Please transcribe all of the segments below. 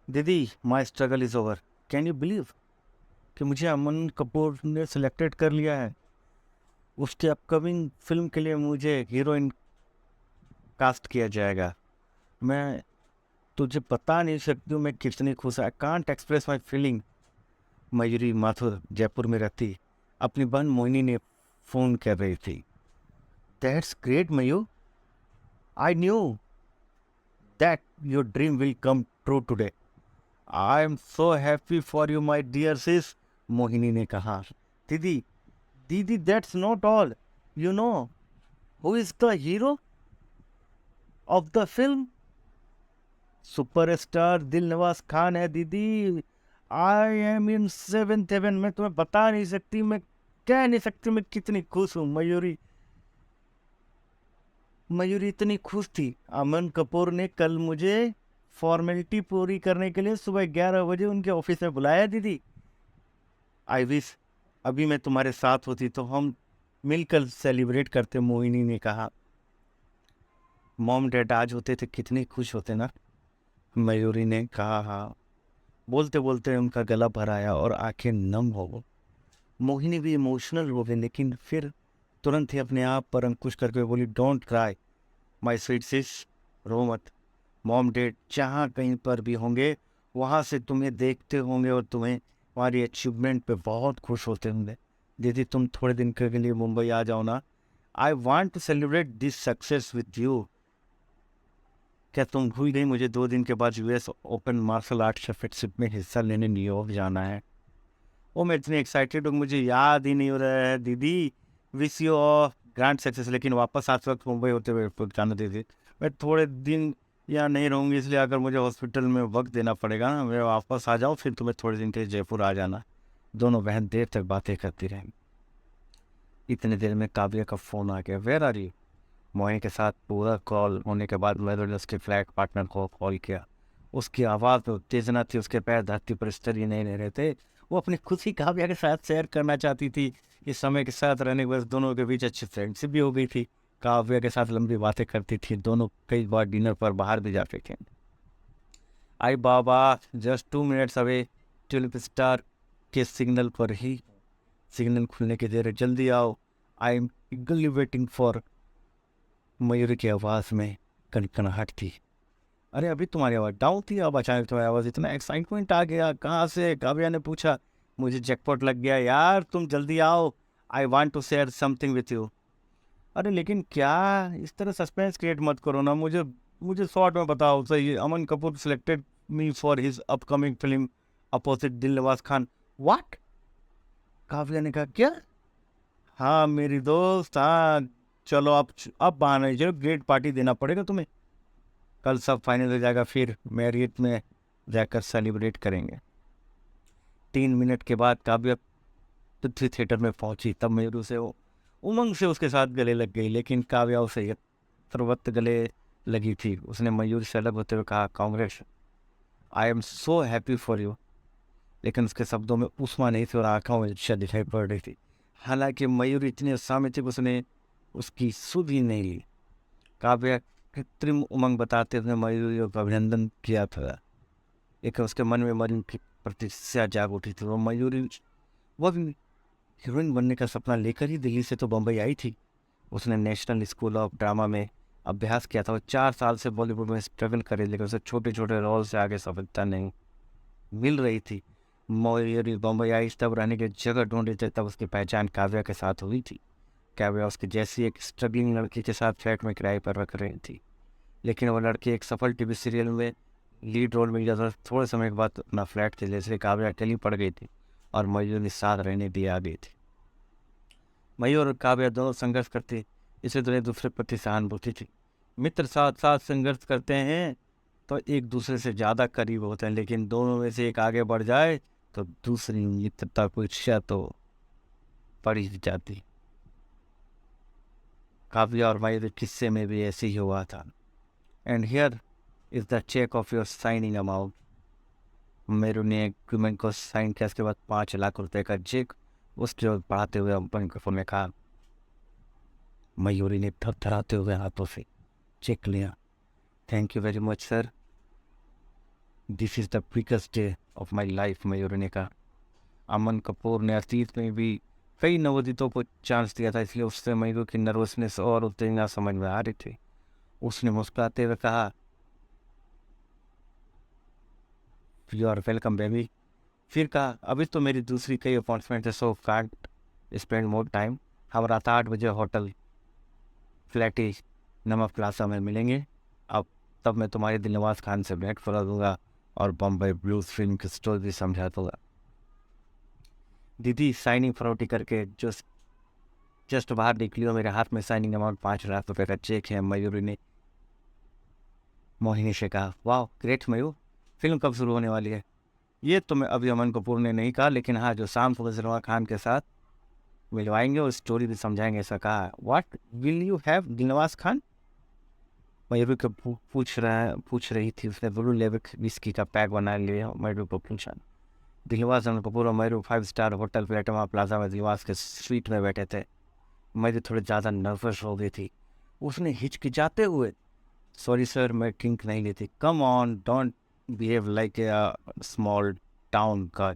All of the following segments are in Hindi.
दीदी, माई struggle is over. Can you believe कि मुझे अमन कपूर ने सिलेक्टेड कर लिया है। उसके अपकमिंग फिल्म के लिए मुझे हीरोइन कास्ट किया जाएगा। मैं तुझे बता नहीं सकती हूँ मैं कितनी खुश। I can't express my feeling. Mayuri Mathur Jaipur में रहती अपनी बहन मोहिनी ने फ़ोन कर रही थी। That's great Mayu. I knew that your dream will come true today. I am so happy for you my dear sis, Mohini ने कहा। दीदी, दीदी, that's not all. You know who is the hero of the film? Superstar Dil Nawaz Khan है दीदी। I am in seventh heaven. मैं तुम्हें बता नहीं सकती, मैं कह नहीं सकती मैं कितनी खुश हूँ। मयूरी मयूरी इतनी खुश थी। अमन कपूर ने कल मुझे फॉर्मेलिटी पूरी करने के लिए सुबह 11 बजे उनके ऑफिस में बुलाया दीदी। आई विश अभी मैं तुम्हारे साथ होती तो हम मिलकर सेलिब्रेट करते, मोहिनी ने कहा। मॉम डैड आज होते थे कितने खुश होते ना, मयूरी ने कहा। हाँ, बोलते बोलते उनका गला भर आया और आंखें नम हो गई। मोहिनी भी इमोशनल हो गई, लेकिन फिर तुरंत ही अपने आप पर अंकुश करके बोली, डोंट क्राई माई स्वीट सिस, रो मत। मॉम डैड जहाँ कहीं पर भी होंगे वहाँ से तुम्हें देखते होंगे और तुम्हें तुम्हारी अचीवमेंट पे बहुत खुश होते होंगे। दीदी, तुम थोड़े दिन के लिए मुंबई आ जाओ ना। I want to celebrate this success with you. क्या तुम भूल गई मुझे 2 दिन के बाद US Open martial art championship में हिस्सा लेने न्यूयॉर्क जाना है। ओ, मैं इतनी एक्साइटेड हूँ, मुझे याद ही नहीं हो रहा है दीदी। Wish you all grand success. लेकिन वापस आज वक्त मुंबई होते हुए जाना दीदी। मैं थोड़े दिन यहाँ नहीं रहूँगी, इसलिए अगर मुझे हॉस्पिटल में वक्त देना पड़ेगा ना, मैं वापस आ जाऊँ, फिर तुम्हें थोड़े दिन के लिए जयपुर आ जाना। दोनों बहन देर तक बातें करती रहेंगी। इतने देर में काव्या का फ़ोन आ गया। Where are you? मोहिनी के साथ पूरा कॉल होने के बाद मैंने उसके फ्लैट पार्टनर को कॉल किया। उसकी आवाज़ में उत्तेजना थी, उसके पैर धरती पर स्थिर ही नहीं रह रहे थे। वो अपनी खुशी काव्या के साथ शेयर करना चाहती थी। इस समय के साथ रहने के बाद दोनों के बीच अच्छी फ्रेंडशिप भी हो गई थी। काव्या के साथ लंबी बातें करती थी, दोनों कई बार डिनर पर बाहर भी जाते थे। आई बाबा, just 2 minutes away, tulip star के सिग्नल पर ही। सिग्नल खुलने की देर है, जल्दी आओ। I am eagerly waiting for. Mayuri की आवाज़ में कनकनाहट थी। अरे, अभी तुम्हारी आवाज़ डाउन थी, अब अचानक तुम्हारी आवाज़ इतना एक्साइटमेंट आ गया कहाँ से? काव्या ने पूछा। मुझे जैकपॉट लग गया यार, तुम जल्दी आओ। I want to share something with you. अरे लेकिन क्या? इस तरह सस्पेंस क्रिएट मत करो ना। मुझे मुझे शॉर्ट में बताओ सही। Aman Kapoor selected me for his upcoming film opposite Dil Nawaz Khan. What? Kavya ने कहा, क्या? हाँ मेरी दोस्त, हाँ। चलो अब बहाना नहीं, चलो ग्रेट पार्टी देना पड़ेगा तुम्हें। कल सब फाइनल हो जाएगा, फिर मैरियट में जाकर सेलिब्रेट करेंगे। 3 मिनट के बाद काव्या पृथ्वी थिएटर में पहुंची, तब मयूरू से वो उमंग से उसके साथ गले लग गई। लेकिन काव्या उसे यत्रवत गले लगी थी। उसने मयूर से अलग होते हुए कहा, कांग्रेस, आई am so happy for you. लेकिन उसके शब्दों में उष्मा नहीं थी और आंखों में इच्छा दिखाई पड़ रही थी। हालांकि मयूर इतनी उत्साह में थी कि उसने उसकी सुध ही नहीं ली। काव्या कृत्रिम उमंग बताते हुए मयूरी का अभिनंदन किया था। एक उसके मन में मयूरी की प्रतिष्ठा जाग उठी थी। वो भी हीरोइन बनने का सपना लेकर ही दिल्ली से तो बम्बई आई थी। उसने नेशनल स्कूल ऑफ ड्रामा में अभ्यास किया था। वो 4 साल से बॉलीवुड में स्ट्रगल करे, लेकिन उसे छोटे छोटे रोल से आगे सफलता नहीं मिल रही थी। मयूरी बम्बई आई तब रहने की जगह ढूंढ रही थी, तब उसकी पहचान काव्या के साथ हुई थी। काव्या उसकी जैसी एक स्ट्रगलिंग लड़की के साथ फ्लैट में किराए पर रख रही थी। लेकिन वो लड़की एक सफल टीवी सीरियल में लीड रोल मिल जाता। थोड़े समय के बाद अपना फ्लैट थे जैसे काव्या अकेली पड़ गई थी और मयूर ने साथ रहने दिए आ गई थी। मयूर और काव्या दोनों संघर्ष करते, इसे दोनों एक दूसरे प्रति सहानुभूति थी। मित्र साथ साथ संघर्ष करते हैं तो एक दूसरे से ज़्यादा करीब होते हैं, लेकिन दोनों में से एक आगे बढ़ जाए तो दूसरी मित्रता को ईर्ष्या तो पड़ ही जाती। काव्या और मयूर के किस्से में भी ऐसे ही हुआ था। And here is the cheque of your signing amount. Meru ने एग्रीमेंट को साइन किया। इसके बाद 5 लाख रुपए का चेक उसके ओर बढ़ाते हुए बैंक में कहा। मयूरी ने थरथराते हुए हाथों से चेक लिया। Thank you very much sir. This is the biggest day of my life, Mayuri ने कहा। अमन कपूर ने अतीत में भी कई नवोदितों को चांस दिया था, इसलिए उससे मयूर की नर्वसनेस और उत्तेजना समझ में आ रही थी। उसने मुस्कुराते हुए कहा, यू आर वेलकम बेबी। फिर कहा, अभी तो मेरी दूसरी कई अपॉइंटमेंट है, so can't spend more time. हम रात 8 बजे होटल फ्लैटी नमक प्लाजा में मिलेंगे। अब तब मैं तुम्हारे दिलनवाज खान से भेंट करा दूंगा और बम्बई ब्लूज फिल्म की स्टोरी समझा दूंगा। दीदी साइनिंग फरोटी करके जस्ट बाहर निकली और मेरे हाथ में साइनिंग अमाउंट 5 लाख रुपए का चेक है, मयूरी ने मोहिनी से कहा। वाह ग्रेट मयूर, फिल्म कब शुरू होने वाली है? ये तो मैं अभी अमन कपूर ने नहीं कहा, लेकिन हाँ जो शाम को दिलनवाज खान के साथ मिलवाएंगे और स्टोरी भी समझाएंगे, ऐसा कहा। What will you have Dilnawaz Khan? Mayur को पूछ रही थी। उसने ब्लू लेवल विस्की का पैक बना लिया। मयूर को पूछा। दिलवाज अमन कपूर और मयूर 5 स्टार होटल प्लेटमा प्लाजा में दिलवाज के स्वीट में बैठे थे। मयूर थोड़ी ज़्यादा नर्वस हो गई थी। उसने हिचकिचाते हुए, सॉरी सर मैं ड्रिंक नहीं लेती। Come on don't behave like a small town का।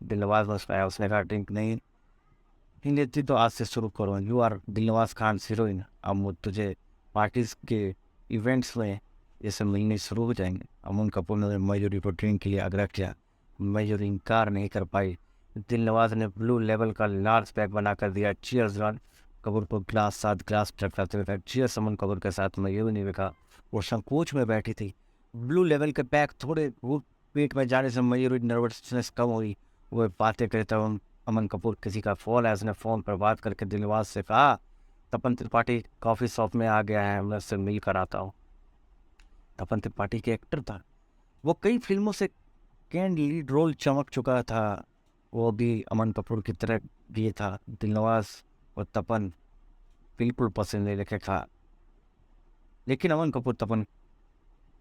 दिलनवाज मुस्कुराया। उसने कहा, ड्रिंक नहीं लेती तो आज से शुरू करो। You are Dilnawaz Khan heroine. अब तुझे पार्टीज के इवेंट्स में ये सब मिलने शुरू हो जाएंगे। अमन कपूर ने मयूरी को ड्रिंक के लिए आग्रह किया। मयूरी इनकार नहीं कर पाई। दिलनवाज ने ब्लू लेवल का लार्ज पैक बना कर दिया। चीयर्स रन कपूर को ग्लास 7 ग्लास टकराते हुए। चीयर्स अमन कपूर के साथ मयूरी ने देखा। वो संकोच में बैठी थी। ब्लू लेवल के पैक थोड़े वो पेट में जाने से मयूरी नर्वसनेस कम हुई। वो बातें करता अमन कपूर किसी का फ़ोन है। उसने फ़ोन पर बात करके दिलवाज से कहा, तपन त्रिपाठी कॉफ़ी शॉप में आ गया है, मैं उससे मिल कर आता हूँ। तपन त्रिपाठी के एक्टर था। वो कई फिल्मों से कैंड लीड रोल चमक चुका था। वो भी अमन कपूर की तरह भी था। दिलनवाज और तपन बिल्कुल पसंद नहीं रखे था, लेकिन अमन कपूर तपन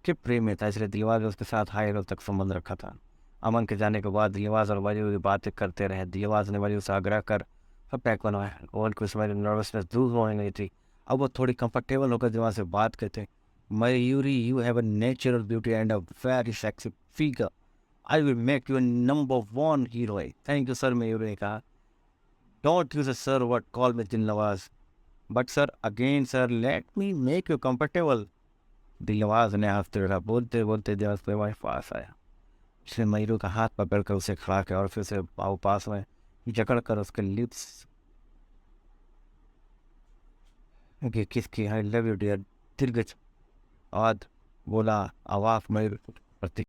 के प्रेम में था, इसलिए दिलवाज ने उसके साथ हाई लेवल तक संबंध रखा था। अमन के जाने के बाद दिलवाज और मयूरी बातें करते रहे। दिलवाज ने मयूरी से आग्रह कर पैक बनवाया और कुछ मेरी नर्वसनेस दूर होने लगी थी। अब वो थोड़ी कंफर्टेबल होकर दिलवाज से बात करते। Mayuri, you have a natural beauty and a very sexy figure. I will make you number 1 heroine. Thank you sir, Mayuri ने कहा। Don't use a sir word, call me Dilnawaz. But sir again sir, let me make you comfortable. Dilnawaz ने हंसते रहा। बोलते बोलते दिलवाज के पास आया। उसने मयूर का हाथ पकड़कर उसे खड़ा किया और फिर उसे पास में जकड़कर उसके लिप्स की किस की। I love you dear. दीर्घ आवाज बोला। आवाज मयूर प्रति